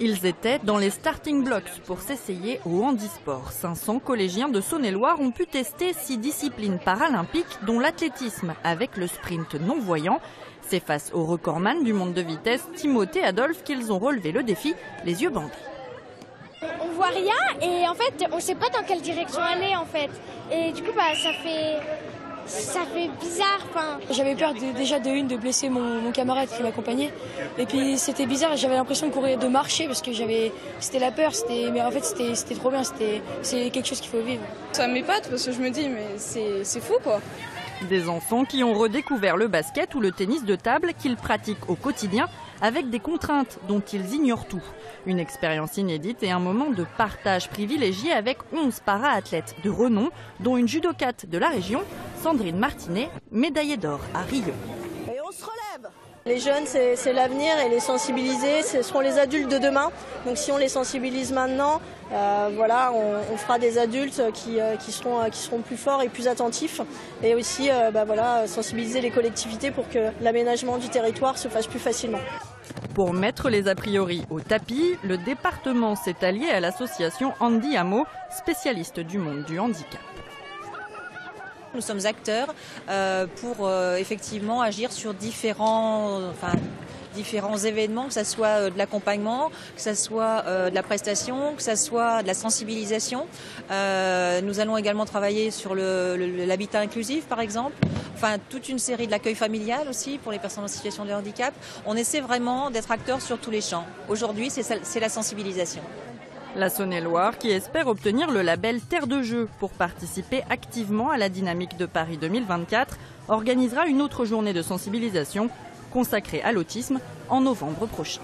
Ils étaient dans les starting blocks pour s'essayer au handisport. 500 collégiens de Saône-et-Loire ont pu tester 6 disciplines paralympiques, dont l'athlétisme avec le sprint non-voyant. C'est face au recordman du monde de vitesse, Timothée Adolphe, qu'ils ont relevé le défi, les yeux bandés. On voit rien et en fait on sait pas dans quelle direction aller en fait. Et du coup ça fait bizarre. J'avais peur de blesser mon camarade qui m'accompagnait. Et puis c'était bizarre, j'avais l'impression de courir, de marcher parce que c'était la peur. Mais en fait c'était trop bien, c'est quelque chose qu'il faut vivre. Ça m'épate parce que je me dis mais c'est fou quoi. Des enfants qui ont redécouvert le basket ou le tennis de table qu'ils pratiquent au quotidien avec des contraintes dont ils ignorent tout. Une expérience inédite et un moment de partage privilégié avec 11 para-athlètes de renom, dont une judokate de la région, Sandrine Martinet, médaillée d'or à Rio. Et on se relève. Les jeunes, c'est l'avenir et les sensibiliser, ce seront les adultes de demain. Donc si on les sensibilise maintenant, on fera des adultes qui seront plus forts et plus attentifs. Et aussi sensibiliser les collectivités pour que l'aménagement du territoire se fasse plus facilement. Pour mettre les a priori au tapis, le département s'est allié à l'association Handi Amo, spécialiste du monde du handicap. Nous sommes acteurs pour effectivement agir sur différents événements, que ce soit de l'accompagnement, que ce soit de la prestation, que ce soit de la sensibilisation. Nous allons également travailler sur l'habitat inclusif, par exemple. Enfin, toute une série de l'accueil familial aussi pour les personnes en situation de handicap. On essaie vraiment d'être acteurs sur tous les champs. Aujourd'hui, c'est la sensibilisation. La Saône-et-Loire, qui espère obtenir le label Terre de Jeux pour participer activement à la dynamique de Paris 2024, organisera une autre journée de sensibilisation consacrée à l'autisme en novembre prochain.